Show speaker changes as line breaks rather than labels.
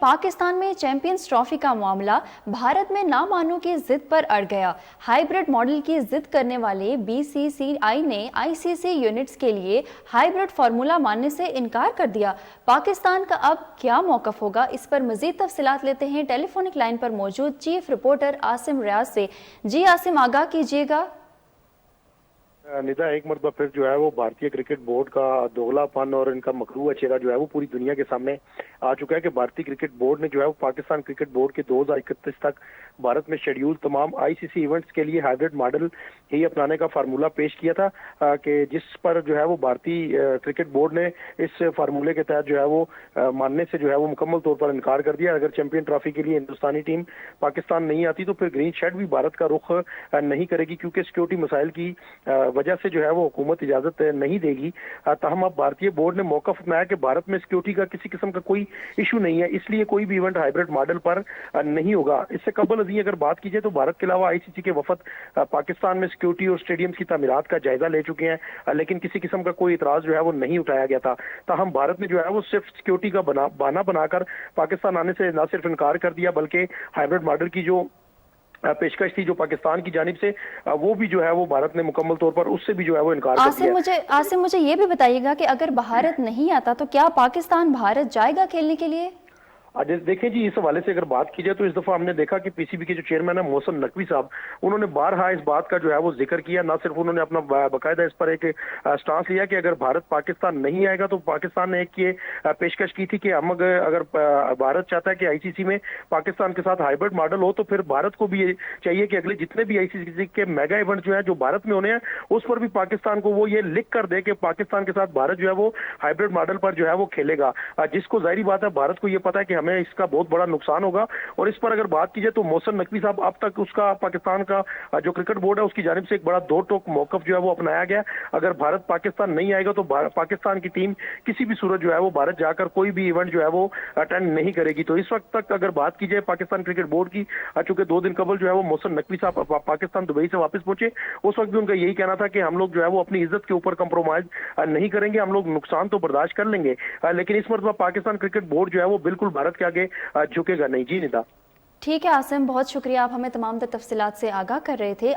पाकिस्तान में champions trophy का मामला भारत में ना मानो की जिद पर अड़ गया। हाइब्रिड मॉडल की जिद करने वाले बीसीसीआई ने आईसीसी यूनिट्स के लिए हाइब्रिड फार्मूला मानने से इनकार कर दिया। पाकिस्तान का अब क्या मौकफ होगा, इस पर मजीद तफसीलात लेते हैं टेलीफोनिक लाइन पर मौजूद चीफ रिपोर्टर आसिम रियाज से। जी आसिम, आगाह कीजिएगा।
निदा, एक मरतबा फिर जो है वो भारतीय क्रिकेट बोर्ड का दोगलापन और इनका मकरूआ चेहरा जो है वो पूरी दुनिया के सामने आ चुका है कि भारतीय क्रिकेट बोर्ड ने जो है वो पाकिस्तान क्रिकेट बोर्ड के 2031 तक भारत में शेड्यूल तमाम आईसीसी इवेंट्स के लिए हाइब्रिड मॉडल ही अपनाने का फार्मूला पेश किया था कि जिस पर जो है वो भारतीय क्रिकेट बोर्ड ने इस फार्मूले के तहत जो है वो मानने से जो है वो मुकम्मल तौर पर इनकार कर दिया। अगर चैंपियन ट्रॉफी के लिए हिंदुस्तानी टीम पाकिस्तान नहीं आती तो फिर ग्रीन शेड भी भारत का रुख नहीं करेगी, क्योंकि सिक्योरिटी मसाइल की वजह से जो है वो हुकूमत इजाजत नहीं देगी। ताहम अब भारतीय बोर्ड ने मौकफ अपनाया कि भारत में सिक्योरिटी का किसी किस्म का कोई इशू नहीं है, इसलिए कोई भी इवेंट हाइब्रिड मॉडल पर नहीं होगा। इससे कबल अजी अगर बात की जाए तो भारत के अलावा आईसीसी के वफद पाकिस्तान में सिक्योरिटी और स्टेडियम्स की तामीरात का जायजा ले चुके हैं, लेकिन किसी किस्म का कोई इतराज जो है वो नहीं उठाया गया था। ताहम भारत ने जो है वो सिर्फ सिक्योरिटी का बहाना बनाकर पाकिस्तान आने से न सिर्फ इनकार कर दिया, बल्कि हाइब्रिड मॉडल की जो पेशकश थी जो पाकिस्तान की जानिब से, वो भी जो है वो भारत ने मुकम्मल तौर पर उससे भी जो है वो इनकार कर दिया।
आसिम, मुझे ये भी बताइएगा कि अगर भारत नहीं आता तो क्या पाकिस्तान भारत जाएगा खेलने के लिए?
देखें जी, इस हवाले से अगर बात की जाए तो इस दफा हमने देखा कि पीसीबी के जो चेयरमैन है मोहसिन नकवी साहब, उन्होंने बारहा इस बात का जो है वो जिक्र किया। ना सिर्फ उन्होंने अपना बाकायदा इस पर एक स्टांस लिया कि अगर भारत पाकिस्तान नहीं आएगा तो पाकिस्तान ने एक ये पेशकश की थी कि हम अगर भारत चाहता है कि आईसीसी में पाकिस्तान के साथ हाइब्रिड मॉडल हो तो फिर भारत को भी ये चाहिए कि अगले जितने भी आईसीसी के मेगा इवेंट जो है जो भारत में होने हैं उस पर भी पाकिस्तान को वो ये लिख कर दे कि पाकिस्तान के साथ भारत जो है वो हाइब्रिड मॉडल पर जो है वो खेलेगा, जिसको जाहिर बात है भारत को ये पता है कि हमें इसका बहुत बड़ा नुकसान होगा। और इस पर अगर बात की जाए तो मोहसिन नकवी साहब, अब तक उसका पाकिस्तान का जो क्रिकेट बोर्ड है उसकी जानिब से एक बड़ा दो टोक मौकफ जो है वो अपनाया गया। अगर भारत पाकिस्तान नहीं आएगा तो पाकिस्तान की टीम किसी भी सूरत जो है वो भारत जाकर कोई भी इवेंट जो है वो अटेंड नहीं करेगी। तो इस वक्त तक अगर बात की जाए पाकिस्तान क्रिकेट बोर्ड की, चूंकि 2 दिन कबल जो है वो मोहसिन नकवी साहब पाकिस्तान दुबई से वापस पहुंचे, उस वक्त भी उनका यही कहना था कि हम लोग जो है वो अपनी इज्जत के ऊपर कंप्रोमाइज नहीं करेंगे, हम लोग नुकसान तो बर्दाश्त कर लेंगे, लेकिन इस मरतबा पाकिस्तान क्रिकेट बोर्ड जो है वो बिल्कुल भारत के आगे झुकेगा नहीं। जी निदा।
ठीक है आसिम, बहुत शुक्रिया, आप हमें तमाम तफसीलात से आगाह कर रहे थे।